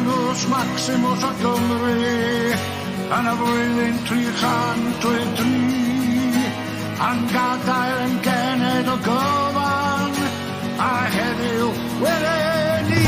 Enws Maximus o Gymru yn y flwyddyn 303 a'n gadael yn gened o gyfan a heddiw welen ni.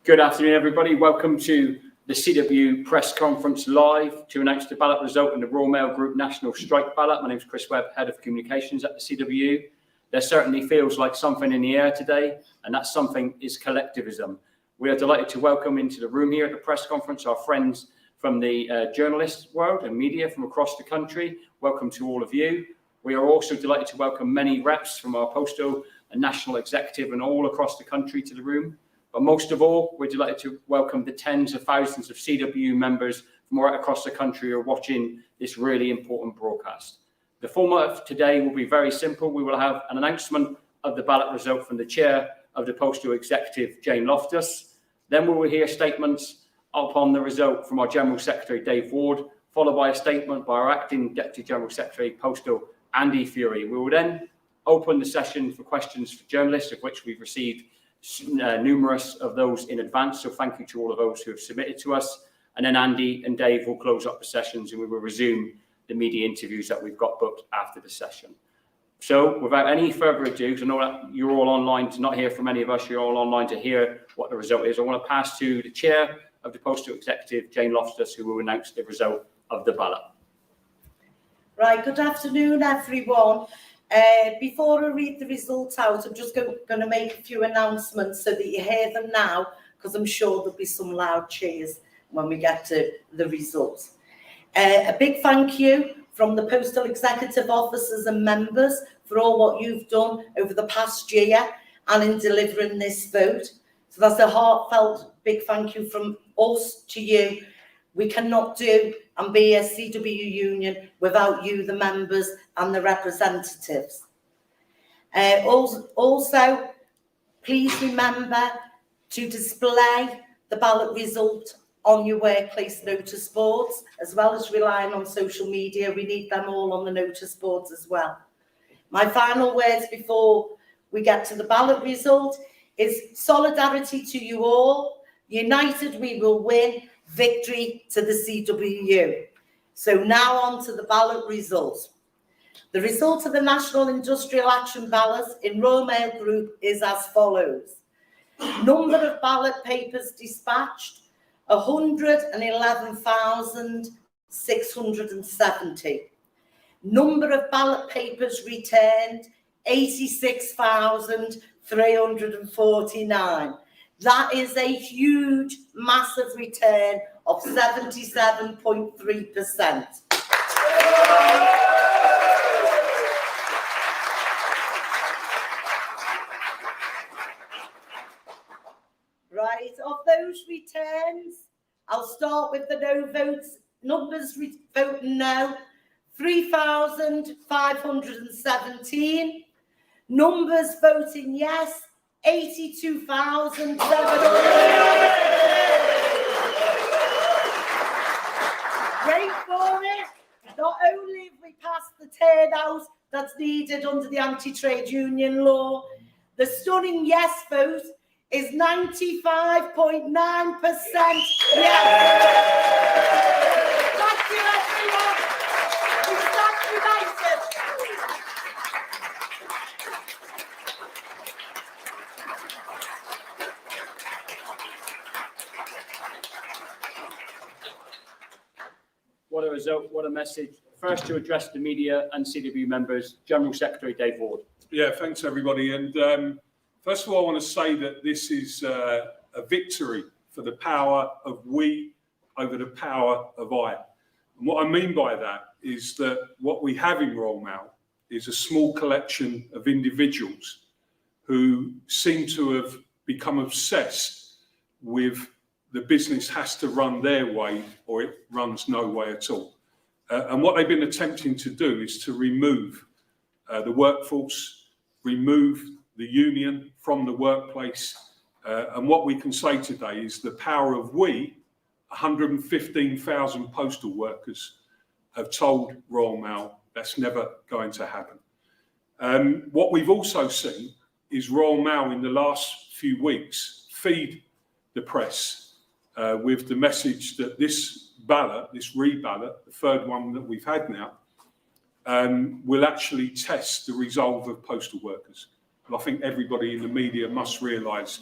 Good afternoon, everybody. Welcome to the CW press conference live to announce the ballot result in the Royal Mail Group National Strike Ballot. My name is Chris Webb, Head of Communications at the CW. There certainly feels like something in the air today, and that something is collectivism. We are delighted to welcome into the room here at the press conference our friends from the journalist world and media from across the country. Welcome to all of you. We are also delighted to welcome many reps from our postal and national executive and all across the country to the room. But most of all, we're delighted to welcome the tens of thousands of CW members from right across the country who are watching this really important broadcast. The format of today will be very simple. We will have an announcement of the ballot result from the chair of the Postal Executive, Jane Loftus. Then we will hear statements upon the result from our General Secretary, Dave Ward, followed by a statement by our Acting Deputy General Secretary, Postal, Andy Fury. We will then open the session for questions for journalists, of which we've received numerous of those in advance, so thank you to all of those who have submitted to us. And then Andy and Dave will close up the sessions and we will resume the media interviews that we've got booked after the session. So without any further ado, because I know that you're all online to not hear from any of us, you're all online to hear what the result is, I want to pass to the chair of the Postal Executive, Jane Loftus, who will announce the result of the ballot. Right, good afternoon, everyone. Before I read the results out, I'm just going to make a few announcements so that you hear them now, because I'm sure there'll be some loud cheers when we get to the results. A big thank you from the Postal Executive officers and members for all what you've done over the past year and in delivering this vote. So that's a heartfelt big thank you from us to you. We cannot do and be a CW union without you, the members and the representatives. Also, please remember to display the ballot result on your workplace notice boards, as well as relying on social media. We need them all on the notice boards as well. My final words before we get to the ballot result is solidarity to you all. United we will win. Victory to the CWU. So now on to the ballot results. The result of the National Industrial Action ballots in Royal Mail Group is as follows. Number of ballot papers dispatched, 111,670. Number of ballot papers returned, 86,349. That is a huge, massive return of 77.3%. Right, of those returns, I'll start with the no votes. Numbers voting no, 3,517. Numbers voting yes, 82,700. Great for it. Not only have we passed the turnout that's needed under the anti-trade union law, the stunning yes vote is 95.9% yes. Thank you, everyone. We stand united. What a result, what a message. First to address the media and CWU members, General Secretary Dave Ward. Yeah, thanks everybody. And first of all, I want to say that this is a victory for the power of we over the power of I. And what I mean by that is that what we have in Royal Mail is a small collection of individuals who seem to have become obsessed with the business has to run their way or it runs no way at all. And what they've been attempting to do is to remove the workforce, remove the union from the workplace. And what we can say today is the power of we, 115,000 postal workers, have told Royal Mail that's never going to happen. What we've also seen is Royal Mail in the last few weeks feed the press with the message that this ballot, this re-ballot, the third one that we've had now, will actually test the resolve of postal workers. And I think everybody in the media must realise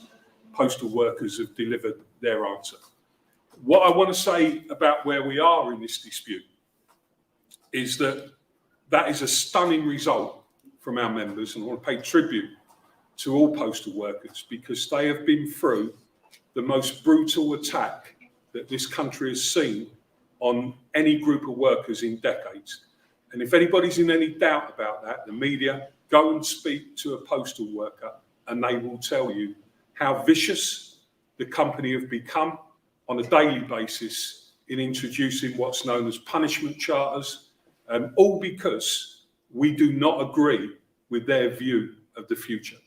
postal workers have delivered their answer. What I want to say about where we are in this dispute is that that is a stunning result from our members, and I want to pay tribute to all postal workers because they have been through the most brutal attack that this country has seen on any group of workers in decades. And if anybody's in any doubt about that, the media, go and speak to a postal worker and they will tell you how vicious the company have become on a daily basis in introducing what's known as punishment charters, all because we do not agree with their view of the future.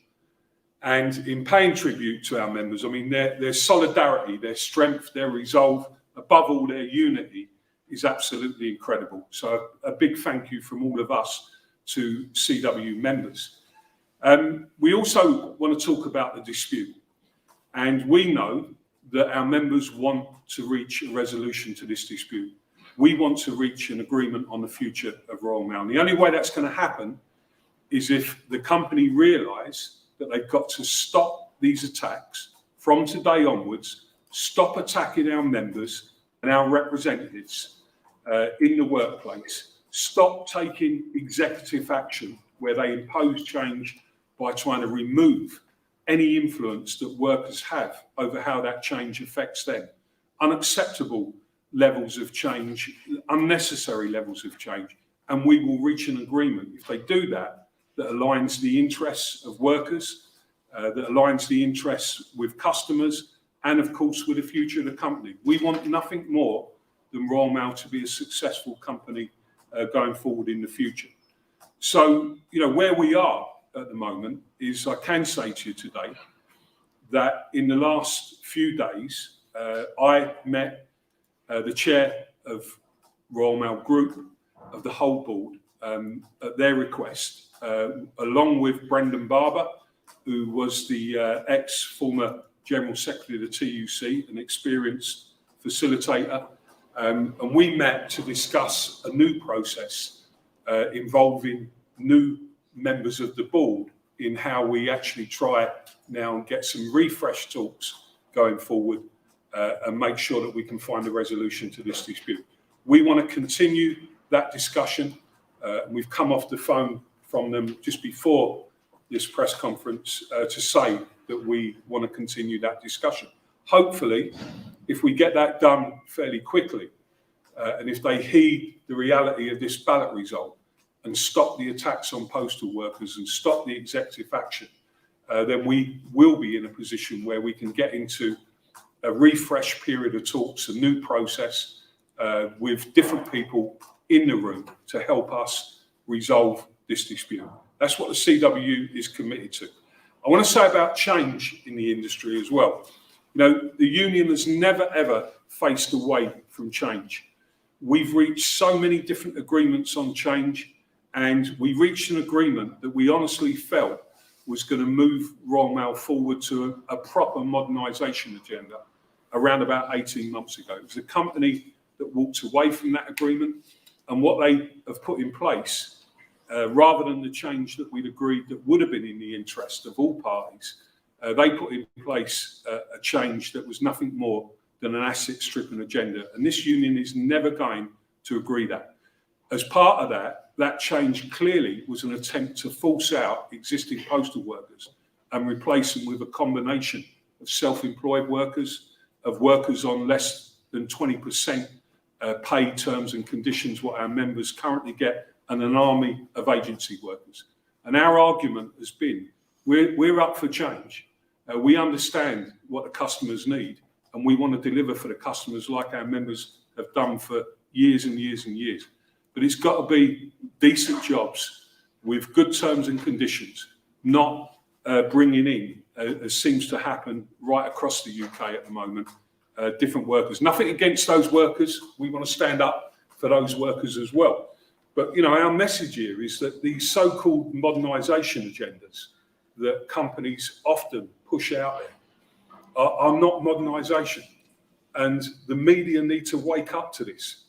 And in paying tribute to our members, I mean, their solidarity, their strength, their resolve, above all, their unity is absolutely incredible. So a big thank you from all of us to CW members. We also want to talk about the dispute. And we know that our members want to reach a resolution to this dispute. We want to reach an agreement on the future of Royal Mail. And the only way that's going to happen is if the company realise that they've got to stop these attacks from today onwards, stop attacking our members and our representatives in the workplace, stop taking executive action where they impose change by trying to remove any influence that workers have over how that change affects them. Unacceptable levels of change, unnecessary levels of change, and we will reach an agreement if they do that aligns the interests of workers, that aligns the interests with customers, and of course with the future of the company. We want nothing more than Royal Mail to be a successful company going forward in the future. So, you know, where we are at the moment is I can say to you today that in the last few days, I met the chair of Royal Mail Group, of the whole board, at their request, along with Brendan Barber, who was the ex-former General Secretary of the TUC, an experienced facilitator. And we met to discuss a new process involving new members of the board in how we actually try now and get some refresh talks going forward and make sure that we can find a resolution to this dispute. We want to continue that discussion. We've come off the phone from them just before this press conference to say that we want to continue that discussion. Hopefully, if we get that done fairly quickly, and if they heed the reality of this ballot result and stop the attacks on postal workers and stop the executive action, then we will be in a position where we can get into a refresh period of talks, a new process with different people in the room to help us resolve this dispute. That's what the CW is committed to. I want to say about change in the industry as well. You know, the union has never ever faced away from change. We've reached so many different agreements on change, and we reached an agreement that we honestly felt was going to move Royal Mail forward to a proper modernisation agenda around about 18 months ago. It was a company that walked away from that agreement, and what they have put in place, rather than the change that we'd agreed that would have been in the interest of all parties, they put in place a change that was nothing more than an asset stripping agenda. And this union is never going to agree that. As part of that, that change clearly was an attempt to force out existing postal workers and replace them with a combination of self-employed workers, of workers on less than 20% paid terms and conditions, what our members currently get, and an army of agency workers. And our argument has been, we're up for change. We understand what the customers need, and we want to deliver for the customers like our members have done for years and years and years. But it's got to be decent jobs with good terms and conditions, not bringing in, as seems to happen right across the UK at the moment, different workers. Nothing against those workers. We want to stand up for those workers as well. But, you know, our message here is that these so-called modernisation agendas that companies often push out there are not modernisation. And the media need to wake up to this.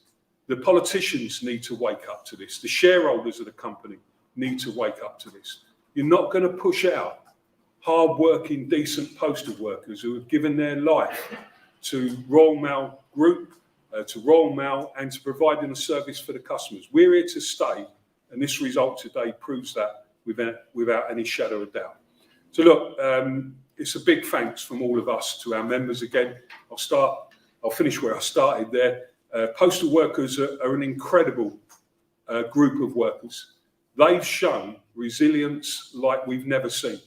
The politicians need to wake up to this. The shareholders of the company need to wake up to this. You're not going to push out hard-working, decent postal workers who have given their life to Royal Mail Group, to Royal Mail, and to providing a service for the customers. We're here to stay, and this result today proves that without any shadow of doubt. So look, it's a big thanks from all of us to our members again. I'll finish where I started there. Postal workers are an incredible group of workers. They've shown resilience like we've never seen.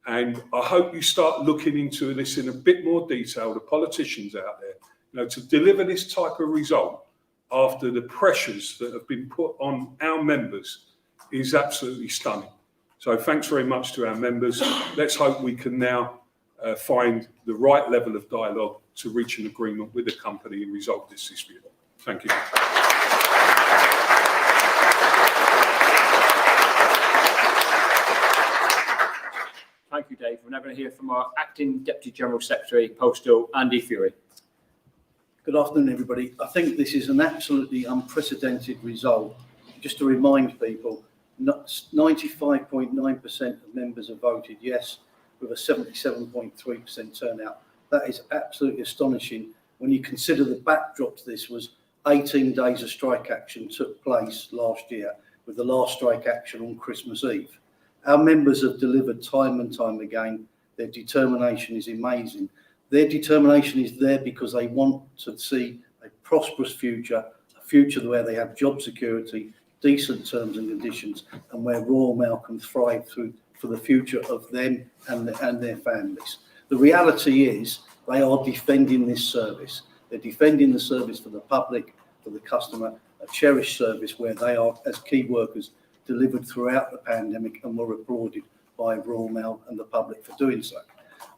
And I hope you start looking into this in a bit more detail, the politicians out there, you know, to deliver this type of result after the pressures that have been put on our members is absolutely stunning. So thanks very much to our members. Let's hope we can now find the right level of dialogue to reach an agreement with the company and resolve this dispute. Thank you. Thank you, Dave. We're now going to hear from our Acting Deputy General Secretary, Postal, Andy Fury. Good afternoon, everybody. I think this is an absolutely unprecedented result. Just to remind people, 95.9% of members have voted yes, with a 77.3% turnout. That is absolutely astonishing when you consider the backdrop to this was 18 days of strike action took place last year, with the last strike action on Christmas Eve. Our members have delivered time and time again. Their determination is amazing. Their determination is there because they want to see a prosperous future, a future where they have job security, decent terms and conditions, and where Royal Mail can thrive for the future of them and their families. The reality is they are defending this service. They're defending the service for the public, for the customer, a cherished service where they are, as key workers, delivered throughout the pandemic and were applauded by Royal Mail and the public for doing so.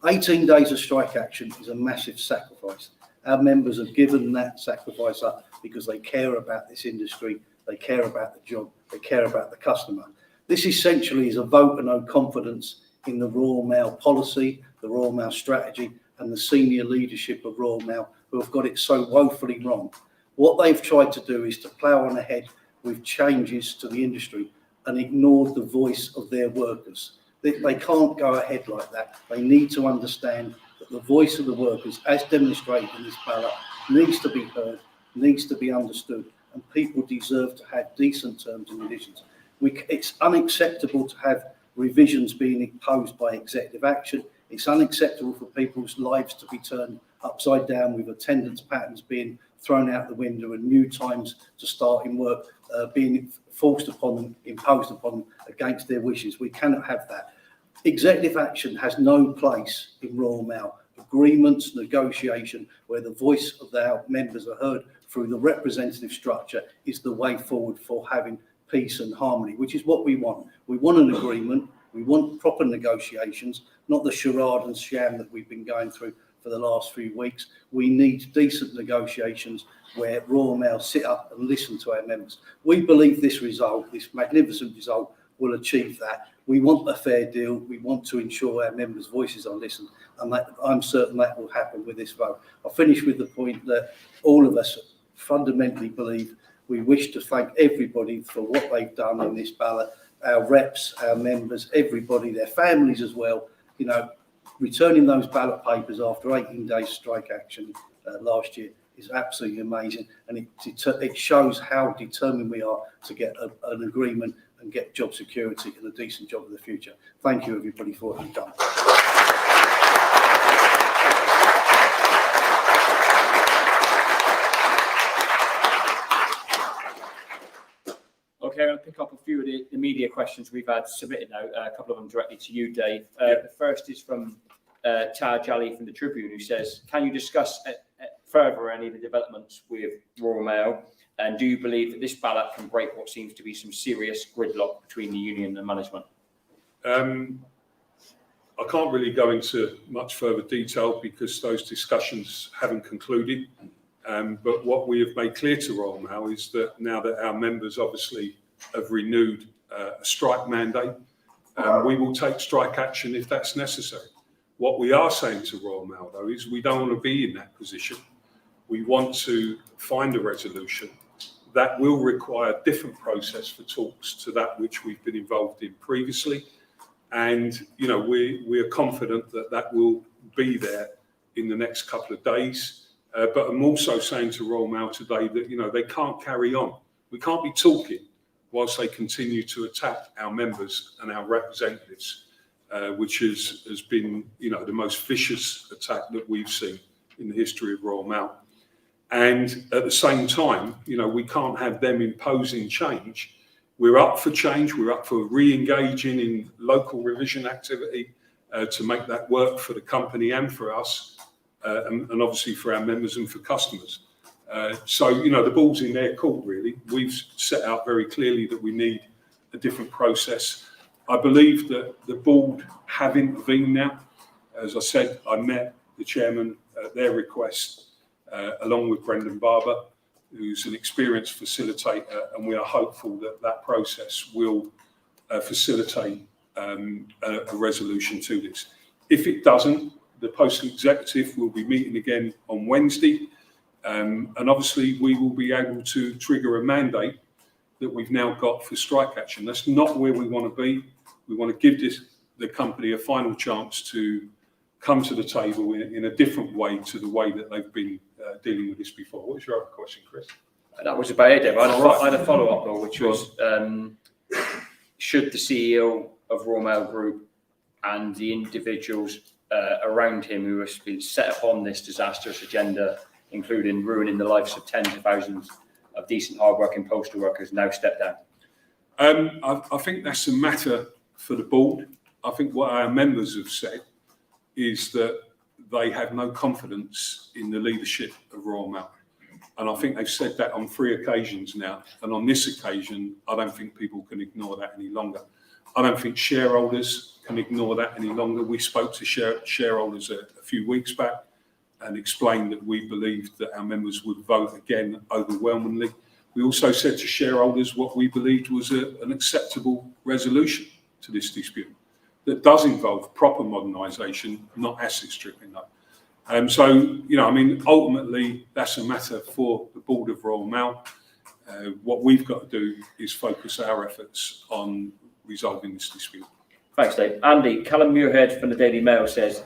18 days of strike action is a massive sacrifice. Our members have given that sacrifice up because they care about this industry, they care about the job, they care about the customer. This essentially is a vote of no confidence in the Royal Mail policy, the Royal Mail strategy, and the senior leadership of Royal Mail, who have got it so woefully wrong. What they've tried to do is to plough on ahead with changes to the industry and ignored the voice of their workers. They can't go ahead like that. They need to understand that the voice of the workers, as demonstrated in this ballot, needs to be heard, needs to be understood, and people deserve to have decent terms and conditions. It's unacceptable to have revisions being imposed by executive action. It's unacceptable for people's lives to be turned upside down with attendance patterns being thrown out the window and new times to start in work being forced upon them, imposed upon them against their wishes. We cannot have that. Executive action has no place in Royal Mail. Agreements, negotiation, where the voice of our members are heard through the representative structure is the way forward for having peace and harmony, which is what we want. We want an agreement. We want proper negotiations, not the charade and sham that we've been going through for the last few weeks. We need decent negotiations where Royal Mail sit up and listen to our members. We believe this result, this magnificent result, will achieve that. We want a fair deal. We want to ensure our members' voices are listened, and that, I'm certain that will happen with this vote. I'll finish with the point that all of us fundamentally believe we wish to thank everybody for what they've done in this ballot, our reps, our members, everybody, their families as well. You know, returning those ballot papers after 18 days strike action last year is absolutely amazing, and it shows how determined we are to get an agreement and get job security and a decent job in the future. Thank you, everybody, for what you've done. Okay, I'll pick up a few of the media questions we've had submitted now, a couple of them directly to you, Dave. The first is from Taj Ali from the Tribune, who says, can you discuss further any of the developments with Royal Mail? And do you believe that this ballot can break what seems to be some serious gridlock between the union and management? I can't really go into much further detail because those discussions haven't concluded. But what we have made clear to Royal Mail is that now that our members obviously have renewed a strike mandate, we will take strike action if that's necessary. What we are saying to Royal Mail, though, is we don't want to be in that position. We want to find a resolution that will require a different process for talks to that which we've been involved in previously. And, you know, we are confident that that will be there in the next couple of days. But I'm also saying to Royal Mail today that, you know, they can't carry on. We can't be talking whilst they continue to attack our members and our representatives, which has been, you know, the most vicious attack that we've seen in the history of Royal Mail. And at the same time, you know, we can't have them imposing change. We're up for change. We're up for re-engaging in local revision activity to make that work for the company and for us, and obviously for our members and for customers. So, you know, the ball's in their court, really. We've set out very clearly that we need a different process. I believe that the board have intervened now. As I said, I met the chairman at their request, along with Brendan Barber, who's an experienced facilitator, and we are hopeful that that process will facilitate a resolution to this. If it doesn't, the postal executive will be meeting again on Wednesday, and obviously we will be able to trigger a mandate that we've now got for strike action. That's not where we want to be. We want to give the company a final chance to come to the table in a different way to the way that they've been dealing with this before. What was your other question, Chris? That was about it, Dave. I had a follow-up, though, which was, should the CEO of Royal Mail Group and the individuals around him who have been set upon this disastrous agenda, including ruining the lives of tens of thousands of decent, hard-working postal workers, now step down? I think that's a matter for the board. I think what our members have said is that they have no confidence in the leadership of Royal Mail. And I think they've said that on 3 occasions now. And on this occasion, I don't think people can ignore that any longer. I don't think shareholders can ignore that any longer. We spoke to shareholders a few weeks back and explained that we believed that our members would vote again overwhelmingly. We also said to shareholders what we believed was an acceptable resolution to this dispute that does involve proper modernisation, not asset stripping, though. So, you know, I mean, ultimately, that's a matter for the board of Royal Mail. What we've got to do is focus our efforts on resolving this dispute. Thanks, Dave. Andy, Callum Muirhead from the Daily Mail says,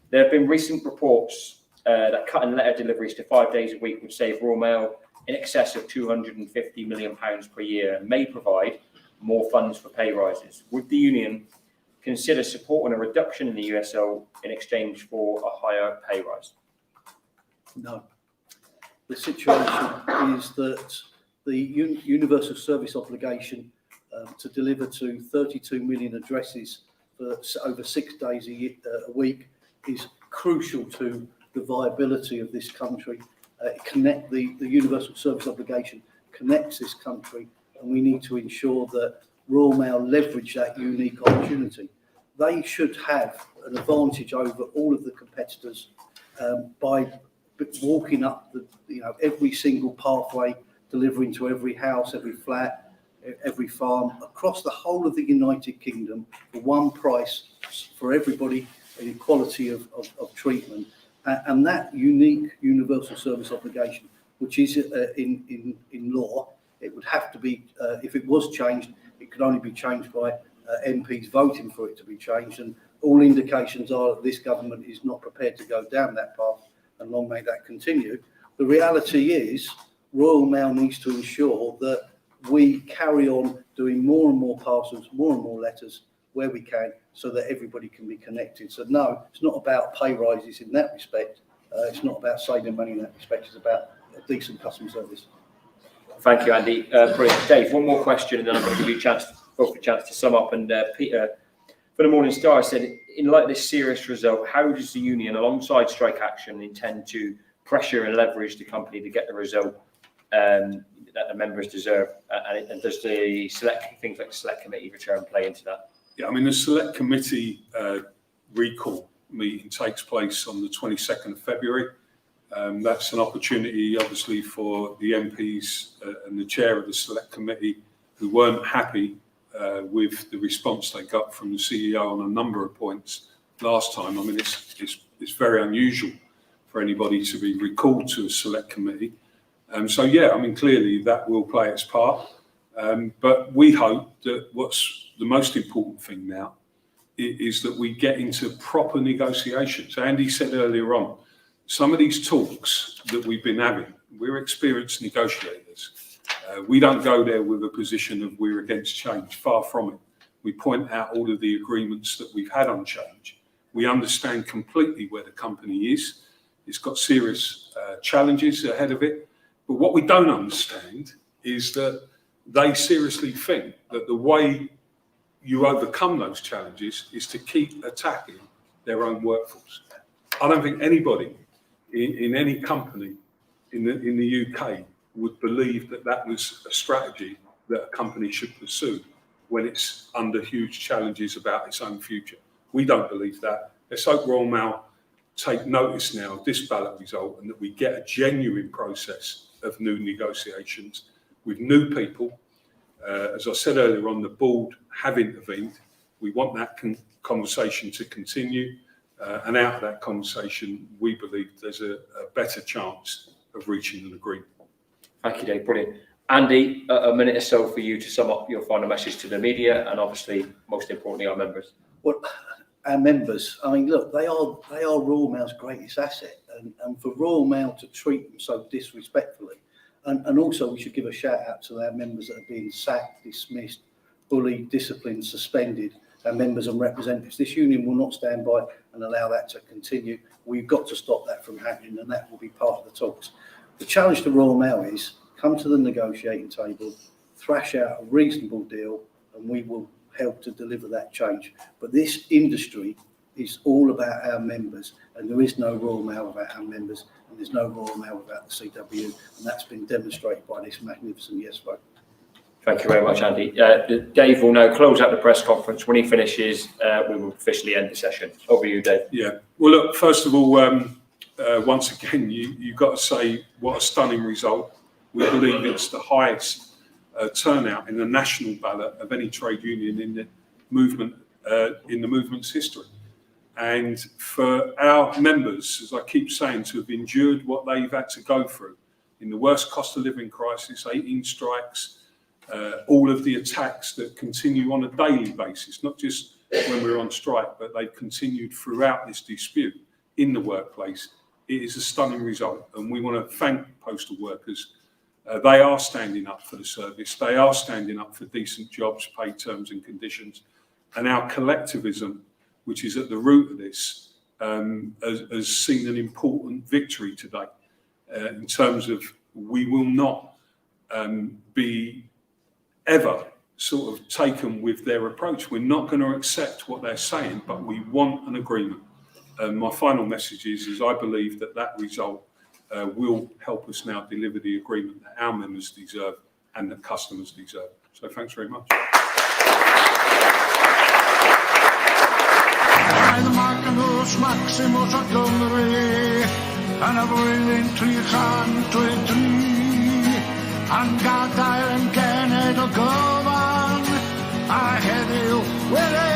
there have been recent reports that cutting letter deliveries to 5 days a week would save Royal Mail in excess of £250 million per year and may provide more funds for pay rises. Would the union consider supporting a reduction in the USO in exchange for a higher pay rise? No. The situation is that the universal service obligation to deliver to 32 million addresses for over 6 days a week is crucial to the viability of this country. The universal service obligation connects this country, and we need to ensure that Royal Mail leverage that unique opportunity. They should have an advantage over all of the competitors by walking up every single pathway, delivering to every house, every flat, every farm across the whole of the United Kingdom for one price for everybody, an equality of treatment. And that unique universal service obligation, which is in law, it would have to be, if it was changed, it could only be changed by MPs voting for it to be changed. And all indications are that this government is not prepared to go down that path, and long may that continue. The reality is Royal Mail needs to ensure that we carry on doing more and more parcels, more and more letters where we can, so that everybody can be connected. So no, it's not about pay rises in that respect. It's not about saving money in that respect. It's about a decent customer service. Thank you, Andy. Brilliant. Dave, one more question, and then I'm going to give you both a chance to sum up. And Peter, for the Morning Star, said, in light of this serious result, how does the union, alongside strike action, intend to pressure and leverage the company to get the result that the members deserve? And does the things like the select committee return play into that? Yeah, I mean, the select committee recall meeting takes place on the 22nd of February. That's an opportunity, obviously, for the MPs and the chair of the select committee who weren't happy with the response they got from the CEO on a number of points last time. I mean, it's very unusual for anybody to be recalled to a select committee. So, yeah, I mean, clearly that will play its part. But we hope that what's the most important thing now is that we get into proper negotiations. Andy said earlier on, some of these talks that we've been having, we're experienced negotiators. We don't go there with a position of we're against change, far from it. We point out all of the agreements that we've had on change. We understand completely where the company is. It's got serious challenges ahead of it. But what we don't understand is that they seriously think that the way you overcome those challenges is to keep attacking their own workforce. I don't think anybody in any company in the UK would believe that that was a strategy that a company should pursue when it's under huge challenges about its own future. We don't believe that. Let's hope Royal Mail take notice now of this ballot result and that we get a genuine process of new negotiations with new people. As I said earlier on, the board have intervened. We want that conversation to continue. And out of that conversation, we believe there's a better chance of reaching an agreement. Thank you, Dave. Brilliant. Andy, a minute or so for you to sum up your final message to the media and obviously, most importantly, our members. Well, our members, I mean, look, they are Royal Mail's greatest asset. And for Royal Mail to treat them so disrespectfully, and also we should give a shout out to our members that are being sacked, dismissed, bullied, disciplined, suspended, our members and representatives. This union will not stand by and allow that to continue. We've got to stop that from happening, and that will be part of the talks. The challenge to Royal Mail is come to the negotiating table, thrash out a reasonable deal, and we will help to deliver that change. But this industry is all about our members, and there is no Royal Mail without our members, and there's no Royal Mail without the CW, and that's been demonstrated by this magnificent yes vote. Thank you very much, Andy. Dave will now close out the press conference. When he finishes, we will officially end the session. Over to you, Dave. Yeah. Well, look, first of all, once again, you've got to say what a stunning result. We believe it's the highest turnout in the national ballot of any trade union in the movement's history. And for our members, as I keep saying, to have endured what they've had to go through in the worst cost of living crisis, 18 strikes, all of the attacks that continue on a daily basis, not just when we're on strike, but they've continued throughout this dispute in the workplace. It is a stunning result, and we want to thank postal workers. They are standing up for the service. They are standing up for decent jobs, paid terms and conditions. And our collectivism, which is at the root of this, has seen an important victory today in terms of we will not be ever sort of taken with their approach. We're not going to accept what they're saying, but we want an agreement. My final message is I believe that result will help us now deliver the agreement that our members deserve and that customers deserve. So thanks very much. Mae'n Magnws Maximus o Gymru yn y flwyddyn 303 a'n gadael yn gened o gyfan a heddiw wele